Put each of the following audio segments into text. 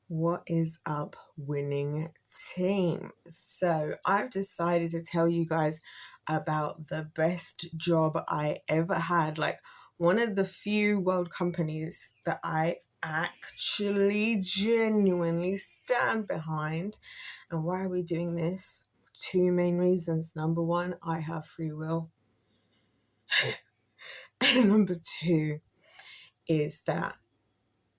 What is up, winning team? So, I've decided to tell you guys about the best job I ever had. Like, one of the few world companies that I actually genuinely stand behind. And why are we doing this? Two main reasons. Number one, I have free will. And number two is that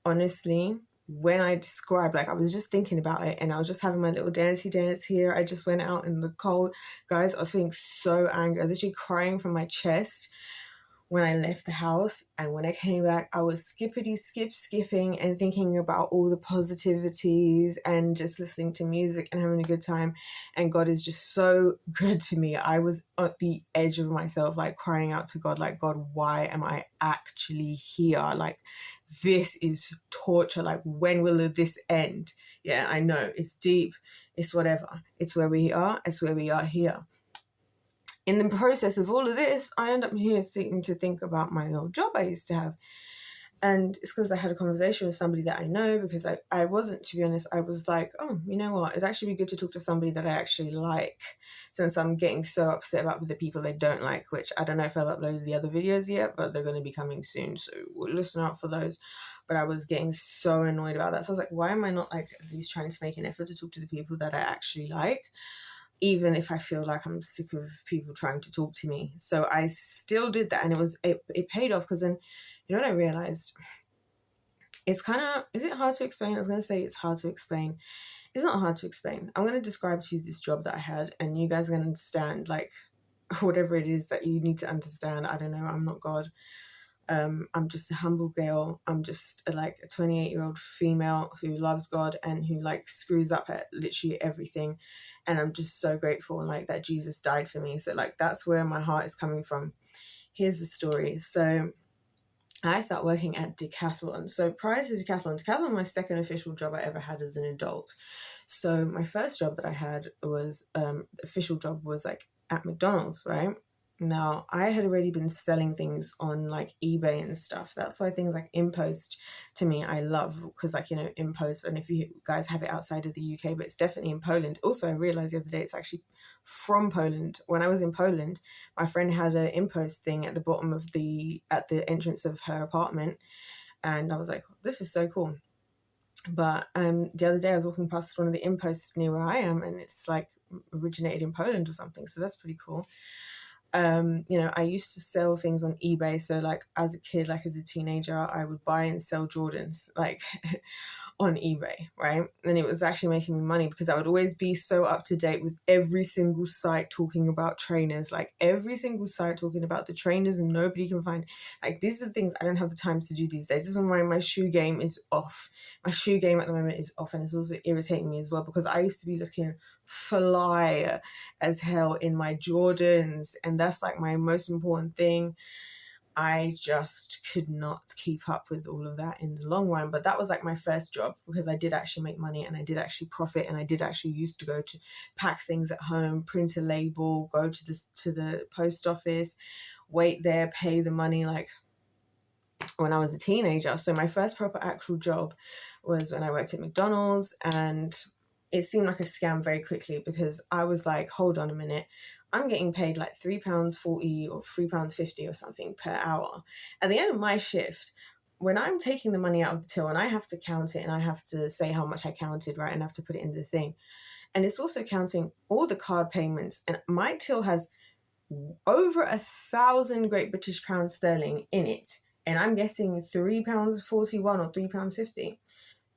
honestly, when I described, like, I was just thinking about it and I was just having my little dancey dance here. I just went out in the cold. Guys, I was feeling so angry. I was actually crying from my chest when I left the house. And when I came back, I was skipping and thinking about all the positivities and just listening to music and having a good time. And God is just so good to me. I was at the edge of myself, like crying out to God, like, God, why am I actually here? Like, this is torture. Like, when will this end? Yeah, I know it's deep. It's whatever. It's where we are. It's where we are here. In the process of all of this, I end up here think about my old job I used to have. And it's because I had a conversation with somebody that I know, because I wasn't, to be honest, I was like, oh, you know what? It'd actually be good to talk to somebody that I actually like, since I'm getting so upset about the people I don't like, which I don't know if I've uploaded the other videos yet, but they're going to be coming soon. So we'll listen out for those. But I was getting so annoyed about that. So I was like, why am I not like at least trying to make an effort to talk to the people that I actually like? Even if I feel like I'm sick of people trying to talk to me. So I still did that, and it paid off, because then, you know what I realized? It's kind of, is it hard to explain? I was going to say it's hard to explain. It's not hard to explain. I'm going to describe to you this job that I had, and you guys are going to understand, like, whatever it is that you need to understand. I don't know. I'm not God. I'm just a humble girl. I'm just a 28-year-old female who loves God and who like screws up at literally everything. And I'm just so grateful, like, that Jesus died for me. So like, that's where my heart is coming from. Here's the story. So I started working at Decathlon. So prior to Decathlon was my second official job I ever had as an adult. So my first job that I had was, the official job was like at McDonald's, right? Now, I had already been selling things on like eBay and stuff. That's why things like InPost, to me, I love, because like, you know, InPost, and if you guys have it outside of the UK, but it's definitely in Poland. Also, I realized the other day it's actually from Poland. When I was in Poland, my friend had an InPost thing at the bottom of at the entrance of her apartment. And I was like, this is so cool. But the other day I was walking past one of the InPosts near where I am, and it's like originated in Poland or something. So that's pretty cool. You know, I used to sell things on eBay. So like as a kid, like as a teenager, I would buy and sell Jordans, like on eBay, right? And it was actually making me money, because I would always be so up to date with every single site talking about trainers, like every single site talking about the trainers, and nobody can find, like, these are the things I don't have the time to do these days. This is why my shoe game is off. My shoe game at the moment is off, and it's also irritating me as well, because I used to be looking fly as hell in my Jordans, and that's like my most important thing. I just could not keep up with all of that in the long run. But that was like my first job, because I did actually make money and I did actually profit, and I did actually used to go to pack things at home, print a label, go to the post office, wait there, pay the money, like when I was a teenager. So my first proper actual job was when I worked at McDonald's, and it seemed like a scam very quickly, because I was like, hold on a minute, I'm getting paid like £3.40 or £3.50 or something per hour. At the end of my shift, when I'm taking the money out of the till and I have to count it and I have to say how much I counted, right, and I have to put it in the thing. And it's also counting all the card payments. And my till has over 1,000 Great British pounds sterling in it. And I'm getting £3.41 or £3.50.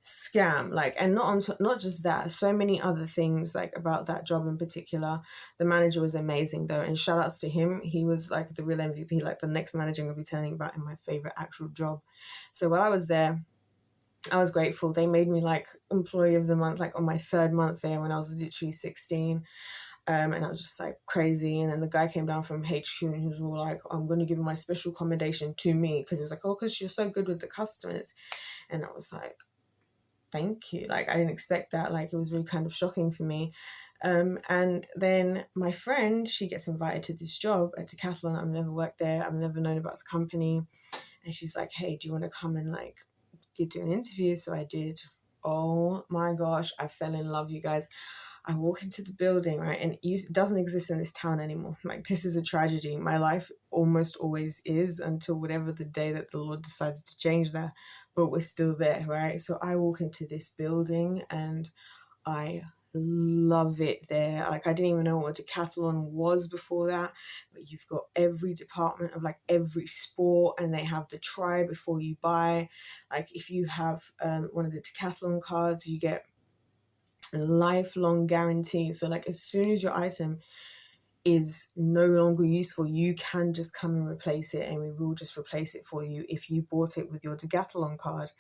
Scam. Like, and not just that, so many other things like about that job in particular. The manager was amazing though, and shout outs to him. He was like the real MVP. Like, the next manager I'll be telling about in my favorite actual job. So while I was there, I was grateful. They made me like employee of the month, like on my third month there, when I was literally 16. And I was just like crazy. And then the guy came down from HQ, and he was all like, I'm going to give him my special commendation to me, because he was like, oh, because you're so good with the customers. And I was like, thank you. Like, I didn't expect that. Like, it was really kind of shocking for me. And then my friend, she gets invited to this job at Decathlon. I've never worked there. I've never known about the company. And she's like, hey, do you want to come and like do an interview? So I did. oh my gosh, I fell in love, you guys. I walk into the building, right, and it doesn't exist in this town anymore. Like, this is a tragedy. My life almost always is, until whatever the day that the Lord decides to change that. But we're still there, right? So I walk into this building and I love it there. Like, I didn't even know what a decathlon was before that, but you've got every department of like every sport, and they have the try before you buy. Like, if you have one of the decathlon cards, you get a lifelong guarantee. So like, as soon as your item is no longer useful, you can just come and replace it, and we will just replace it for you if you bought it with your decathlon card.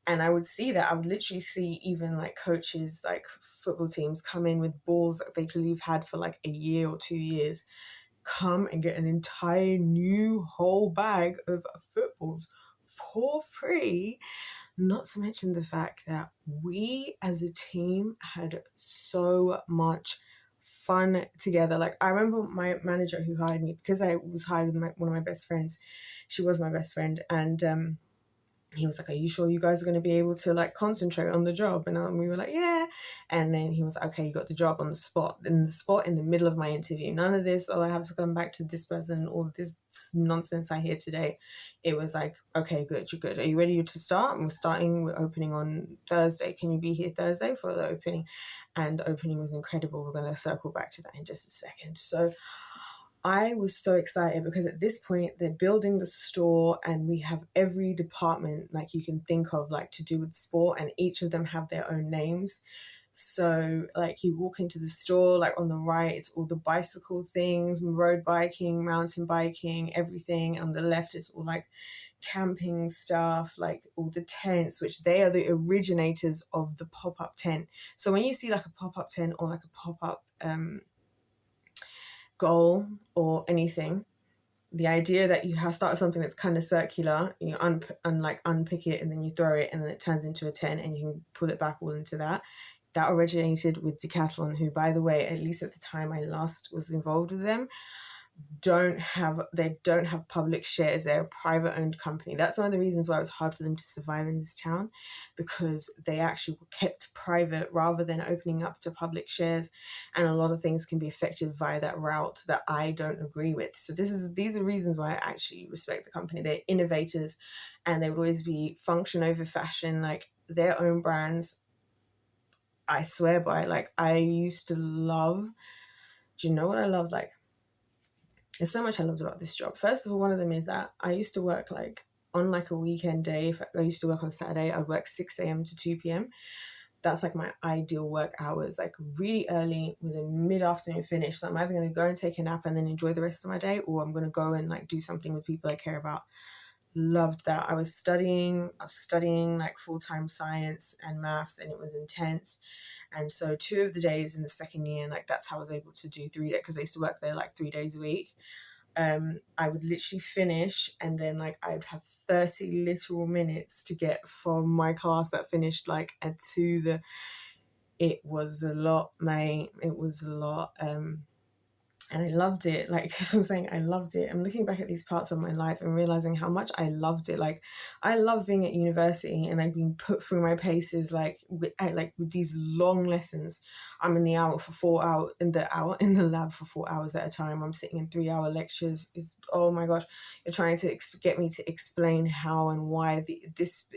And I would see that. I would literally see even like coaches, like football teams, come in with balls that they could have had for like a year or 2 years, come and get an entire new whole bag of footballs for free. Not to mention the fact that we as a team had so much fun together. Like, I remember my manager who hired me, because I was hired with one of my best friends. She was my best friend, and he was like, are you sure you guys are going to be able to like concentrate on the job? And we were like, yeah. And then he was like, okay, you got the job on the spot, in the middle of my interview. None of this, oh, I have to come back to this person, all this nonsense I hear today. It was like, okay, good, you're good. Are you ready to start? And we're opening on Thursday. Can you be here Thursday for the opening? And the opening was incredible. We're going to circle back to that in just a second. So I was so excited, because at this point they're building the store, and we have every department like you can think of, like to do with sport, and each of them have their own names. So like, you walk into the store, like on the right it's all the bicycle things, road biking, mountain biking, everything. On the left it's all like camping stuff, like all the tents, which they are the originators of the pop-up tent. So when you see like a pop-up tent or like a pop-up goal or anything, the idea that you have started something that's kind of circular, you unpick it, and then you throw it, and then it turns into a tent, and you can pull it back all into that. That originated with Decathlon, who, by the way, at least at the time I last was involved with them, don't have public shares. They're a private owned company. That's one of the reasons why it was hard for them to survive in this town, because they actually were kept private rather than opening up to public shares, and a lot of things can be affected via that route that I don't agree with. So these are reasons why I actually respect the company. They're innovators, and they would always be function over fashion, like their own brands. I swear by. Like, I used to love, do you know what I love? Like, there's so much I loved about this job. First of all, one of them is that I used to work like on like a weekend day. If I used to work on Saturday, I'd work 6 a.m. to 2 p.m. That's like my ideal work hours, like really early with a mid-afternoon finish. So I'm either going to go and take a nap and then enjoy the rest of my day, or I'm going to go and like do something with people I care about. Loved that. I was studying like full-time science and maths, and it was intense. And so 2 of the days in the second year, like that's how I was able to do 3 days, because I used to work there like 3 days a week. I would literally finish, and then like I would have 30 literal minutes to get from my class that finished like at 2. It was a lot, mate. It was a lot. And I loved it. Like, as I'm saying, I loved it. I'm looking back at these parts of my life and realizing how much I loved it. Like, I love being at university and like being put through my paces, like with these long lessons. I'm in the lab for 4 hours at a time. I'm sitting in 3-hour lectures. Oh my gosh, you're trying to get me to explain how and why this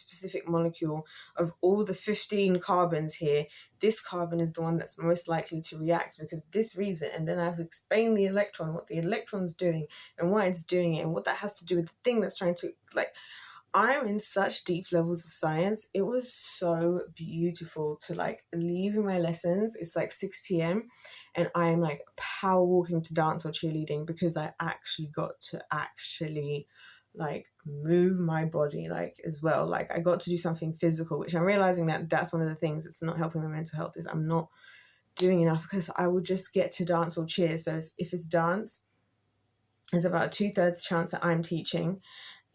specific molecule of all the 15 carbons here, this carbon is the one that's most likely to react because this reason. And then I have to explain the electron, what the electron's doing and why it's doing it, and what that has to do with the thing that's trying to, like, I'm in such deep levels of science. It was so beautiful to like leaving my lessons. It's like 6 p.m. and I'm like power walking to dance or cheerleading, because I actually got to like move my body like as well. Like, I got to do something physical, which I'm realizing that that's one of the things that's not helping my mental health, is I'm not doing enough, because I would just get to dance or cheer. So if it's dance, there's about a 2/3 chance that I'm teaching.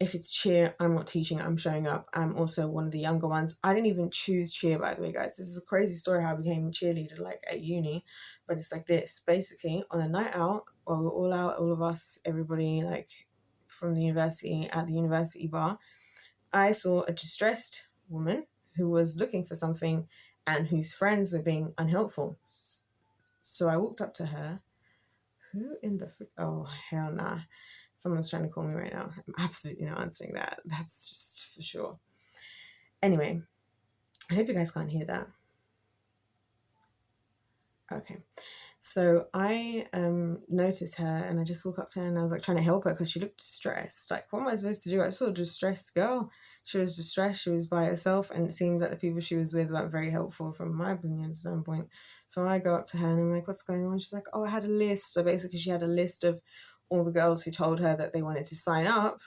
If it's cheer, I'm not teaching, I'm showing up. I'm also one of the younger ones. I didn't even choose cheer, by the way, guys. This is a crazy story how I became a cheerleader like at uni. But it's like this. Basically, on a night out, while we're all out, all of us, everybody like from the university, at the university bar, I saw a distressed woman who was looking for something and whose friends were being unhelpful. So I walked up to her. Who in the frick? Oh, hell nah. Someone's trying to call me right now. I'm absolutely not answering that. That's just for sure. Anyway, I hope you guys can't hear that. Okay. So I noticed her and I just walked up to her and I was like trying to help her because she looked distressed. Like, what am I supposed to do? I saw a distressed girl. She was distressed. She was by herself, and it seemed that the people she was with weren't very helpful from my opinion standpoint. So I go up to her and I'm like, what's going on? She's like, oh, I had a list. So basically she had a list of all the girls who told her that they wanted to sign up,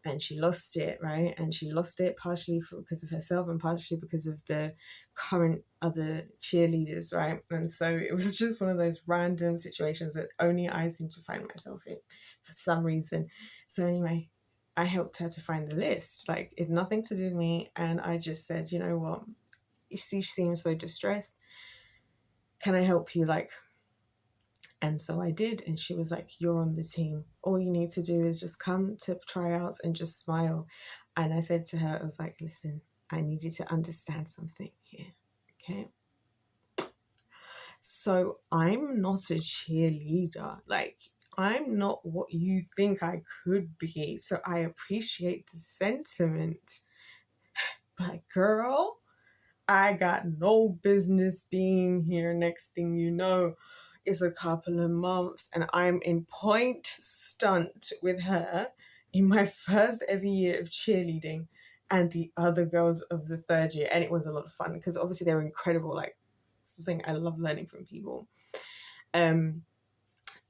and she lost it, right? And she lost it partially because of herself and partially because of the current other cheerleaders, right? And so it was just one of those random situations that only I seem to find myself in for some reason. So anyway, I helped her to find the list. Like, it had nothing to do with me. And I just said, you know what? You see, she seems so distressed. Can I help you? Like, and so I did. And she was like, you're on the team. All you need to do is just come to tryouts and just smile. And I said to her, I was like, listen, I need you to understand something here. Okay. So I'm not a cheerleader. Like, I'm not what you think I could be. So I appreciate the sentiment. But girl, I got no business being here. Next thing you know, it's a couple of months and I'm in point stunt with her in my first ever year of cheerleading and the other girls of the third year. And it was a lot of fun because obviously they were incredible. Like, something I love learning from people.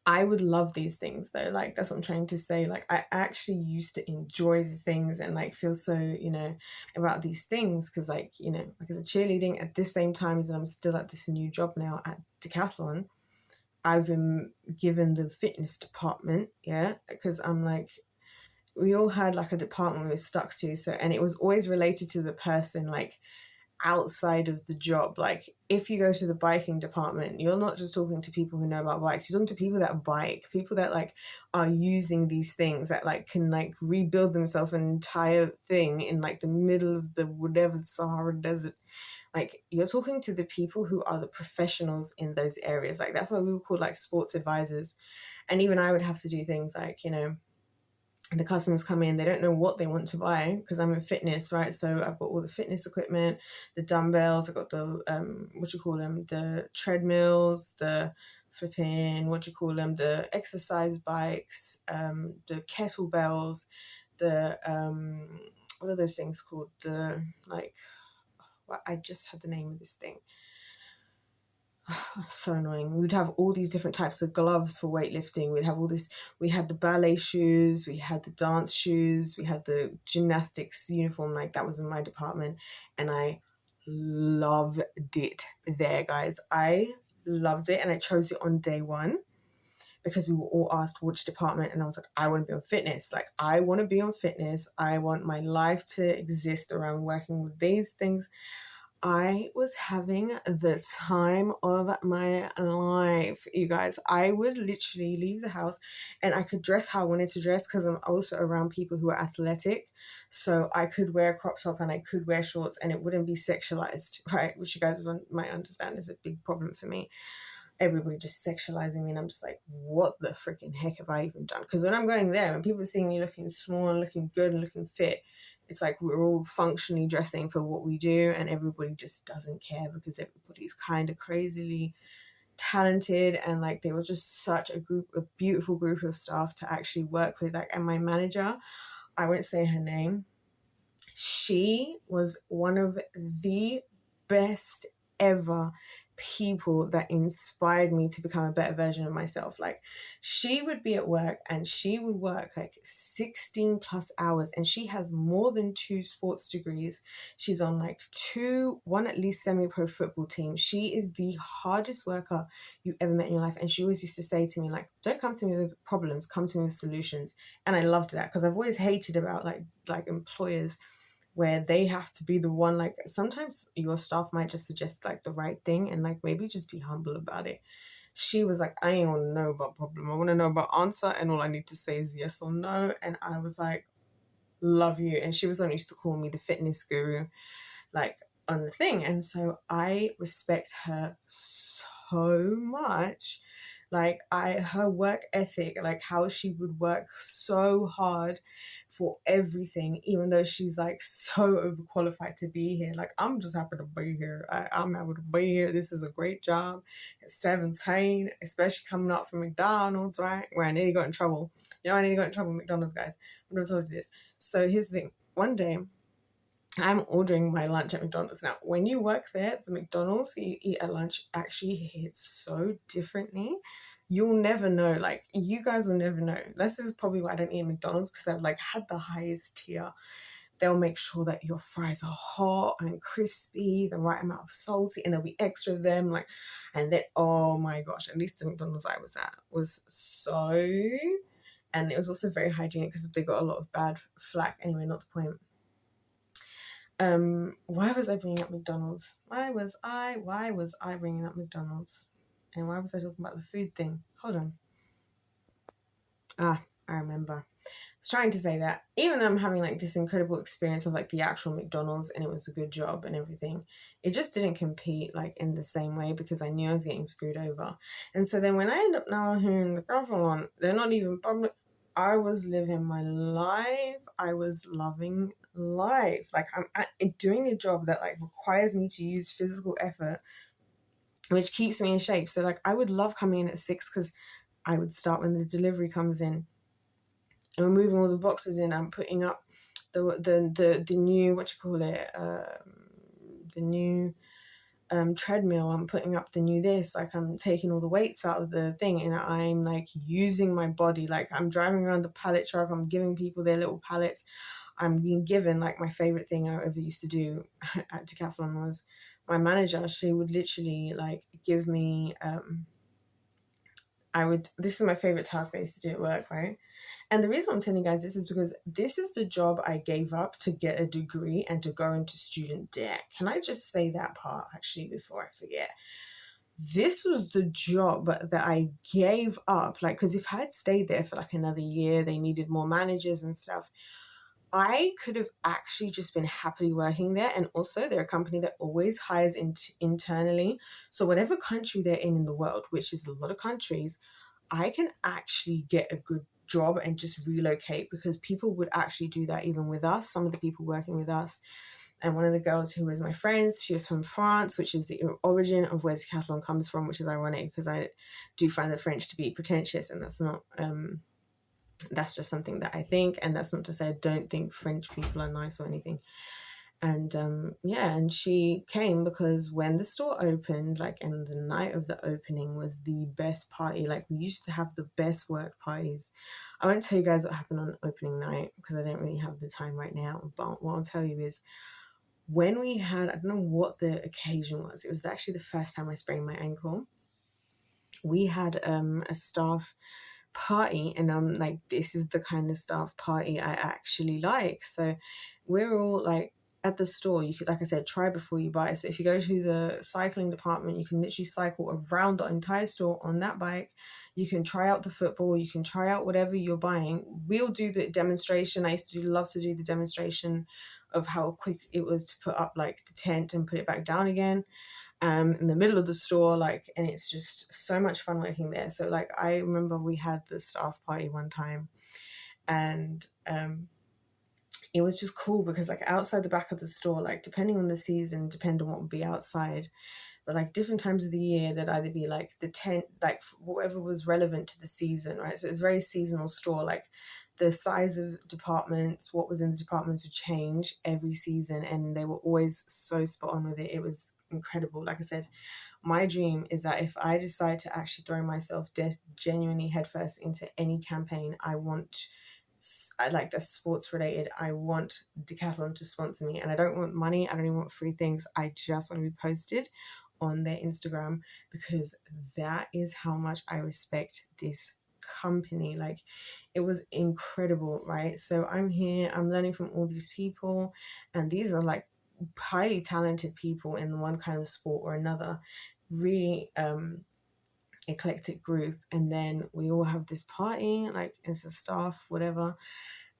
I would love these things though. Like, that's what I'm trying to say. Like, I actually used to enjoy the things and like feel so, you know, about these things. Cause like, you know, like as a cheerleading at this same time as I'm still at this new job now at Decathlon, I've been given the fitness department. Yeah. Cause I'm like, we all had like a department we were stuck to. So, and it was always related to the person, like outside of the job. Like, if you go to the biking department, you're not just talking to people who know about bikes, you're talking to people that bike, people that like are using these things, that like can like rebuild themselves an entire thing in like the middle of the whatever Sahara Desert. Like, you're talking to the people who are the professionals in those areas. Like, that's why we were called like sports advisors. And even I would have to do things like, you know, the customers come in, they don't know what they want to buy because I'm in fitness, right? So I've got all the fitness equipment, the dumbbells, I've got the the treadmills, the flipping, the exercise bikes, the kettlebells, the what are those things called? The like, I just had the name of this thing. So annoying. We'd have all these different types of gloves for weightlifting. We'd have all this. We had the ballet shoes, we had the dance shoes, we had the gymnastics uniform. Like, that was in my department, and I loved it there, guys. I loved it, and I chose it on day one because we were all asked which department, and I was like, I want to be on fitness. Like, I want to be on fitness. I want my life to exist around working with these things. I was having the time of my life, you guys. I would literally leave the house and I could dress how I wanted to dress because I'm also around people who are athletic. So I could wear a crop top and I could wear shorts and it wouldn't be sexualized, right? Which you guys might understand is a big problem for me. Everybody just sexualizing me, and I'm just like, what the freaking heck have I even done? Because when I'm going there and people are seeing me looking small and looking good and looking fit, it's like we're all functionally dressing for what we do, and everybody just doesn't care because everybody's kind of crazily talented, and like they were just such a beautiful group of staff to actually work with. Like, and my manager, I won't say her name, she was one of the best ever people that inspired me to become a better version of myself. Like, she would be at work and she would work like 16 plus hours, and she has more than 2 sports degrees. She's on like one at least semi-pro football team. She is the hardest worker you ever met in your life. And she always used to say to me, like, don't come to me with problems, come to me with solutions. And I loved that because I've always hated about like employers where they have to be the one. Like, sometimes your staff might just suggest like the right thing and like maybe just be humble about it. She was like, I ain't want to know about problem, I want to know about answer, and all I need to say is yes or no. And I was like, love you. And she was the one who used to call me the fitness guru. Like, on the thing. And so I respect her so much. Like her work ethic, like how she would work so hard for everything, even though she's like so overqualified to be here. Like, I'm just happy to be here. I'm happy to be here. This is a great job at 17, especially coming up from McDonald's, right? Where I nearly got in trouble. You know, I nearly got in trouble with McDonald's, guys. I've never told you this. So here's the thing. One day, I'm ordering my lunch at McDonald's. Now, when you work there, the McDonald's you eat at lunch actually hits so differently. You'll never know. Like, you guys will never know. This is probably why I don't eat at McDonald's, because I've like had the highest tier. They'll make sure that your fries are hot and crispy, the right amount of salty, and there'll be extra of them. Like, and then, oh my gosh, at least the McDonald's I was at was so, and it was also very hygienic because they got a lot of bad flack. Anyway, not the point. Why was I bringing up McDonald's? Why was I bringing up McDonald's? And why was I talking about the food thing? Hold on. I remember. I was trying to say that even though I'm having like this incredible experience of like the actual McDonald's and it was a good job and everything, it just didn't compete like in the same way because I knew I was getting screwed over. And so then when I end up now hearing the Grubhub one, they're not even public. I was living my life. I was loving life. Like, I'm doing a job that like requires me to use physical effort, which keeps me in shape. So like, I would love coming in at 6 because I would start when the delivery comes in, and we're moving all the boxes in. I'm putting up the new, what you call it, the new treadmill. I'm putting up the new this. Like, I'm taking all the weights out of the thing, and I'm like using my body. Like, I'm driving around the pallet truck. I'm giving people their little pallets. I'm being given, like, my favorite thing I ever used to do at Decathlon was my manager. She would literally like give me this is my favorite task I used to do at work, right? And the reason I'm telling you guys this is because this is the job I gave up to get a degree and to go into student debt. Can I just say that part actually before I forget? This was the job that I gave up, like, because if I had stayed there for like another year, they needed more managers and stuff. I could have actually just been happily working there. And also, they're a company that always hires internally. So whatever country they're in the world, which is a lot of countries, I can actually get a good job and just relocate, because people would actually do that even with us. Some of the people working with us. And one of the girls who was my friend, she was from France, which is the origin of where Decathlon comes from, which is ironic because I do find the French to be pretentious, and that's not... that's just something that I think, and that's not to say I don't think French people are nice or anything. And and she came because when the store opened, like, and the night of the opening was the best party. Like, we used to have the best work parties. I won't tell you guys what happened on opening night because I don't really have the time right now, but what I'll tell you is, when we had, I don't know what the occasion was, it was actually the first time I sprained my ankle. We had a staff party, and I'm like, this is the kind of staff party I actually like. So we're all like at the store. You could, like I said, try before you buy. So if you go to the cycling department, you can literally cycle around the entire store on that bike. You can try out the football, you can try out whatever you're buying. We'll do the demonstration. I used to love to do the demonstration of how quick it was to put up like the tent and put it back down again in the middle of the store, like, and it's just so much fun working there. So like, I remember we had the staff party one time, and it was just cool because like outside the back of the store, like depending on the season, depending on what would be outside, but like different times of the year, there'd either be like the tent, like whatever was relevant to the season, right? So it's a very seasonal store. Like, the size of departments, what was in the departments would change every season, and they were always so spot on with it. It was incredible. Like I said, my dream is that if I decide to actually throw myself genuinely headfirst into any campaign, I want, I like that's sports related, I want Decathlon to sponsor me. And I don't want money, I don't even want free things. I just want to be posted on their Instagram, because that is how much I respect this company. Like, it was incredible, right? So I'm here, I'm learning from all these people, and these are like highly talented people in one kind of sport or another. Really eclectic group. And then we all have this party, like, it's a staff, whatever.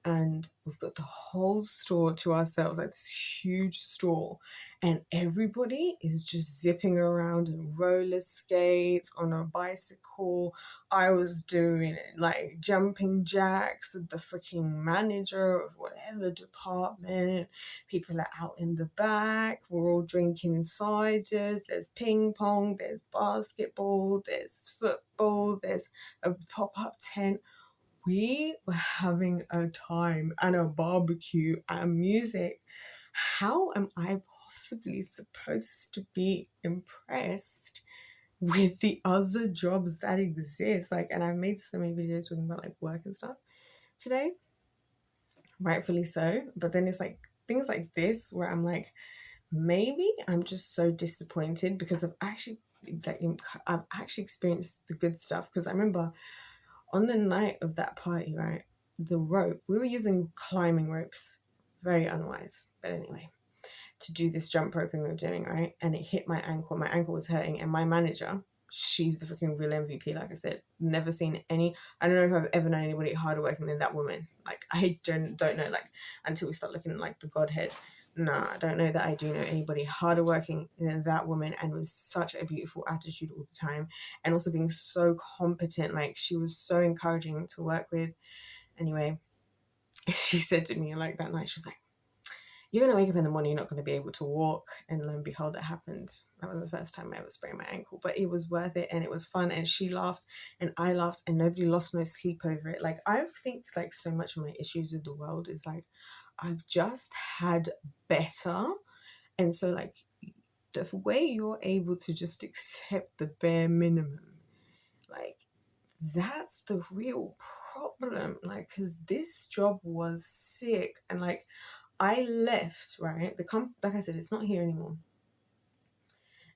and we've got the whole store to ourselves, like this huge store, and everybody is just zipping around in roller skates, on a bicycle. I was doing it like jumping jacks with the freaking manager of whatever department. People are out in the back. We're all drinking ciders. There's ping pong, there's basketball, there's football, there's a pop-up tent. We were having a time, and a barbecue and music. How am I possibly supposed to be impressed with the other jobs that exist? Like, and I've made so many videos talking about like work and stuff today, rightfully so. But then it's like things like this where I'm like, maybe I'm just so disappointed because I've actually experienced the good stuff. Because I remember on the night of that party, right, the rope, we were using climbing ropes, very unwise, but anyway, to do this jump roping we were doing, right, and it hit my ankle. My ankle was hurting, and my manager, she's the freaking real MVP. Like I said, never seen any. I don't know if I've ever known anybody harder working than that woman. Like, I don't know, like, until we start looking at like the godhead. Nah, I don't know that I do know anybody harder working than that woman, and with such a beautiful attitude all the time, and also being so competent. Like, she was so encouraging to work with. Anyway, she said to me like that night, she was like, "You're gonna wake up in the morning, you're not gonna be able to walk." And lo and behold, it happened. That was the first time I ever sprained my ankle, but it was worth it, and it was fun, and she laughed and I laughed, and nobody lost no sleep over it. Like, I think like so much of my issues with the world is like I've just had better. And so like the way you're able to just accept the bare minimum, like, that's the real problem. Like, because this job was sick, and like I left, right? Like I said, it's not here anymore.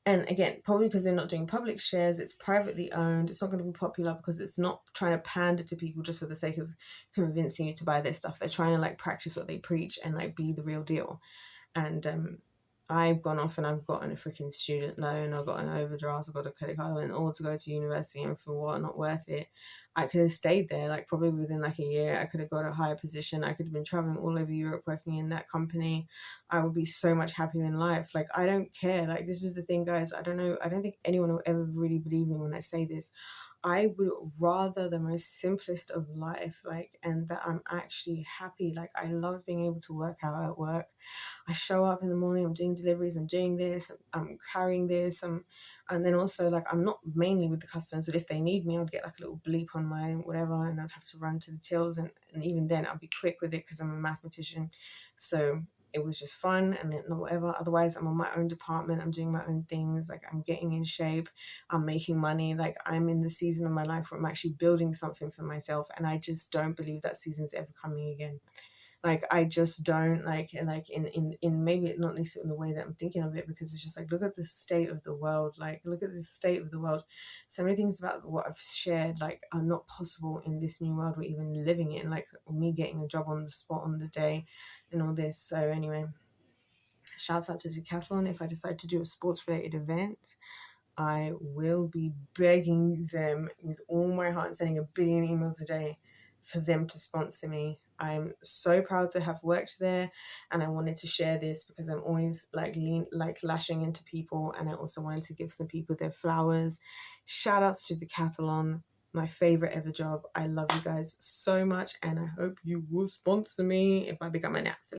And again, probably because they're not doing public shares, it's privately owned. It's not going to be popular because it's not trying to pander to people just for the sake of convincing you to buy their stuff. They're trying to like practice what they preach and like be the real deal. And I've gone off and I've gotten a freaking student loan, I've got an overdraft, I've got a credit card, and all to go to university, and for what? Not worth it. I could have stayed there, like probably within like a year, I could have got a higher position. I could have been traveling all over Europe working in that company. I would be so much happier in life. Like, I don't care. Like, this is the thing, guys. I don't know. I don't think anyone will ever really believe me when I say this. I would rather the most simplest of life, like, and that I'm actually happy. Like, I love being able to work out at work. I show up in the morning, I'm doing deliveries, I'm doing this, I'm carrying this, and then also like I'm not mainly with the customers, but if they need me, I'd get like a little bleep on my whatever, and I'd have to run to the tills, and even then I'd be quick with it because I'm a mathematician. So it was just fun, and then whatever. Otherwise, I'm on my own department, I'm doing my own things, like I'm getting in shape, I'm making money, like I'm in the season of my life where I'm actually building something for myself, and I just don't believe that season's ever coming again. Like, I just don't like in maybe not least in the way that I'm thinking of it, because it's just like, look at the state of the world. Like, look at the state of the world. So many things about what I've shared like are not possible in this new world we're even living in, like me getting a job on the spot on the day and all this. So anyway, shouts out to Decathlon. If I decide to do a sports related event, I will be begging them with all my heart and sending a billion emails a day for them to sponsor me. I'm so proud to have worked there, and I wanted to share this because I'm always like lashing into people, and I also wanted to give some people their flowers. Shout outs to Decathlon, my favorite ever job. I love you guys so much, and I hope you will sponsor me if I become an athlete.